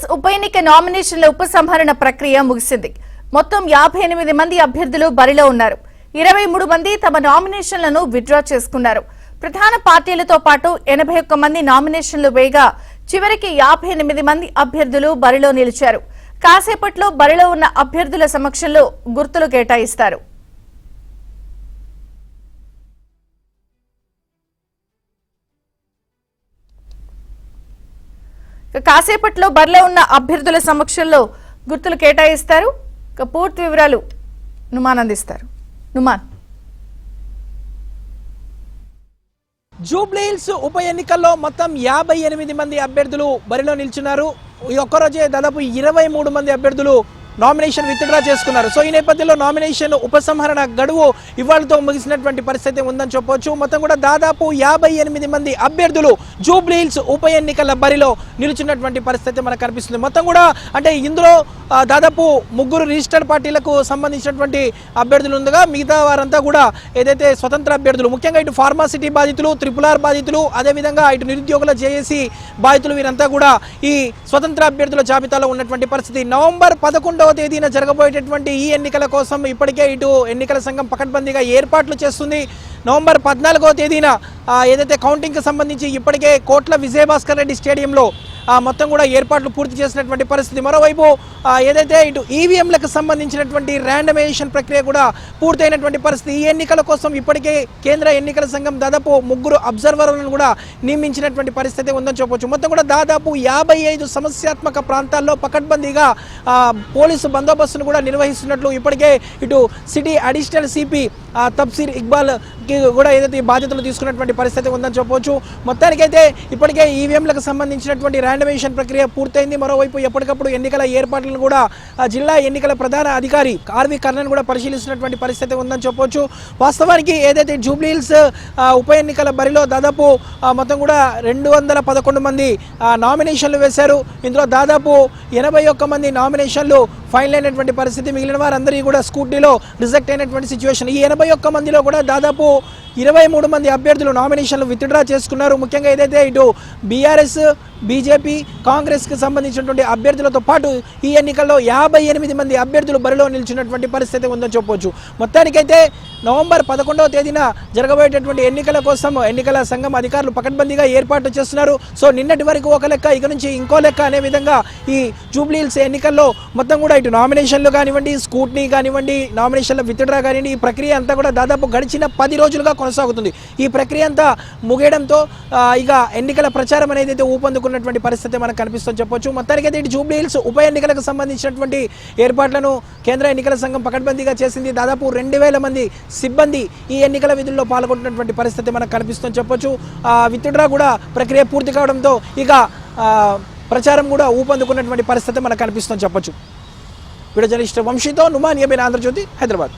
జూబ్లీహిల్స్ ఉప ఎన్నిక నామినేషన్ల ఉపసంహరణ ప్రక్రియ ముగిసింది. మొత్తం 58 మంది అభ్యర్థులు బరిలో ఉన్నారు. 23 మంది తమ నామినేషన్లను విత్డ్రా చేసుకున్నారు. ప్రధాన పార్టీలతో పాటు 81 మంది నామినేషన్లు వేయగా చివరికి 58 మంది అభ్యర్థులు బరిలో నిలిచారు. కాసేపట్లో బరిలో ఉన్న అభ్యర్థుల సమక్షంలో గుర్తులు కేటాయిస్తారు. కాసేపట్లో బరిలో ఉన్న అభ్యర్థుల సమక్షంలో గుర్తులు కేటాయిస్తారు. పూర్తి వివరాలు నుమాన్ అందిస్తారు. నుమాన్, జూబ్లీహిల్స్ ఉప ఎన్నికల్లో మొత్తం 58 మంది అభ్యర్థులు బరిలో నిల్చున్నారు. ఈ ఒక్కరోజే దాదాపు 23 మంది అభ్యర్థులు నామినేషన్ విత్డ్రా చేసుకున్నారు. సో ఈ నేపథ్యంలో నామినేషన్ ఉపసంహరణ గడువు ఇవాళతో ముగిసినటువంటి పరిస్థితి ఉందని చెప్పవచ్చు. మొత్తం కూడా దాదాపు 58 మంది అభ్యర్థులు జూబ్లీహిల్స్ ఉప ఎన్నికల బరిలో నిలుచున్నటువంటి పరిస్థితి మనకు కనిపిస్తుంది. మొత్తం కూడా అంటే ఇందులో దాదాపు 3 రిజిస్టర్డ్ పార్టీలకు సంబంధించినటువంటి అభ్యర్థులు ఉండగా మిగతా వారంతా కూడా ఏదైతే స్వతంత్ర అభ్యర్థులు, ముఖ్యంగా ఇటు ఫార్మాసిటీ బాధితులు, RRR బాధితులు, అదేవిధంగా ఇటు నిరుద్యోగుల జేఏసీ బాధితులు, వీరంతా కూడా ఈ స్వతంత్ర అభ్యర్థుల జాబితాలో ఉన్నటువంటి పరిస్థితి. నవంబర్ 11వ తేదీన జరగబోయేటటువంటి ఈ ఎన్నికల కోసం ఇప్పటికే ఇటు ఎన్నికల సంఘం పకడ్బందీగా ఏర్పాట్లు చేస్తుంది. నవంబర్ 14వ తేదీన ఏదైతే కౌంటింగ్కి సంబంధించి ఇప్పటికే కోట్ల విజయభాస్కర్ రెడ్డి స్టేడియంలో మొత్తం కూడా ఏర్పాట్లు పూర్తి చేసినటువంటి పరిస్థితి. మరోవైపు ఏదైతే ఇటు ఈవీఎంలకు సంబంధించినటువంటి ర్యాండమైజేషన్ ప్రక్రియ కూడా పూర్తయినటువంటి పరిస్థితి. ఈ ఎన్నికల కోసం ఇప్పటికే కేంద్ర ఎన్నికల సంఘం దాదాపు 3 అబ్జర్వర్లను కూడా నియమించినటువంటి పరిస్థితి ఉందని చెప్పవచ్చు. మొత్తం కూడా దాదాపు 55 సమస్యాత్మక ప్రాంతాల్లో పకడ్బందీగా పోలీసు బందోబస్తును కూడా నిర్వహిస్తున్నట్లు ఇప్పటికే ఇటు సిటీ అడిషనల్ సిపి తబ్సీర్ ఇక్బాల్ కి కూడా ఏదైతే బాధ్యతలు తీసుకున్నటువంటి పరిస్థితి ఉందని చెప్పవచ్చు. మొత్తానికైతే ఇప్పటికే ఈవీఎంలకు సంబంధించినటువంటి ర్యాండమైజేషన్ ప్రక్రియ పూర్తయింది. మరోవైపు ఎప్పటికప్పుడు ఎన్నికల ఏర్పాట్లను కూడా జిల్లా ఎన్నికల ప్రధాన అధికారి ఆర్వి కర్ణన్ కూడా పరిశీలిస్తున్నటువంటి పరిస్థితి ఉందని చెప్పవచ్చు. వాస్తవానికి ఏదైతే జూబ్లీహిల్స్ ఉప ఎన్నికల బరిలో దాదాపు మొత్తం కూడా 211 మంది నామినేషన్లు వేశారు. ఇందులో దాదాపు 81 మంది నామినేషన్లు ఫైనల్ అయినటువంటి పరిస్థితి. మిగిలిన వారందరికీ కూడా స్కూటీలో రిజెక్ట్ అయినటువంటి సిచ్యువేషన్. ఈ 81 మందిలో కూడా దాదాపు 23 మంది అభ్యర్థులు నామినేషన్లు విత్డ్రా చేసుకున్నారు. ముఖ్యంగా ఏదైతే ఇటు బీఆర్ఎస్, బీజేపీ, కాంగ్రెస్కి సంబంధించినటువంటి అభ్యర్థులతో పాటు ఈ ఎన్నికల్లో 58 మంది అభ్యర్థులు బరిలో నిలిచినటువంటి పరిస్థితి ఉందని చెప్పవచ్చు. మొత్తానికైతే నవంబర్ 11వ తేదీన జరగబోయేటటువంటి ఎన్నికల కోసం ఎన్నికల సంఘం అధికారులు పకడ్బందీగా ఏర్పాట్లు చేస్తున్నారు. సో నిన్నటి వరకు ఒక లెక్క, ఇక నుంచి ఇంకో లెక్క అనే విధంగా ఈ జూబ్లీహిల్స్ ఎన్నికల్లో మొత్తం కూడా ఇటు నామినేషన్లు కానివ్వండి, స్కూట్నీ కానివ్వండి, నామినేషన్ల విత్డ్రా కానివ్వండి, ఈ ప్రక్రియ అంతా కూడా దాదాపు గడిచిన 10 రోజులుగా కొనసాగుతుంది. ఈ ప్రక్రియ అంతా ముగియడంతో ఇక ఎన్నికల ప్రచారం అనేది ఊపందుకున్నటువంటి పరిస్థితి మనకు కనిపిస్తుందని చెప్పొచ్చు. మొత్తానికైతే ఇటు జూబ్లీహిల్స్ ఉప ఎన్నికలకు సంబంధించినటువంటి ఏర్పాట్లను కేంద్ర ఎన్నికల సంఘం పకడ్బందీగా చేసింది. దాదాపు 2000 మంది సిబ్బంది ఈ ఎన్నికల విధుల్లో పాల్గొంటున్నటువంటి పరిస్థితి మనకు కనిపిస్తుందని చెప్పొచ్చు. విత్డ్రా కూడా ప్రక్రియ పూర్తి కావడంతో ఇక ప్రచారం కూడా ఊపందుకున్నటువంటి పరిస్థితి మనకు కనిపిస్తుందని చెప్పొచ్చు. వీడియో జర్నలిస్ట్ వంశీతో నుమాన్, ఏబీఎన్ ఆంధ్రజ్యోతి, హైదరాబాద్.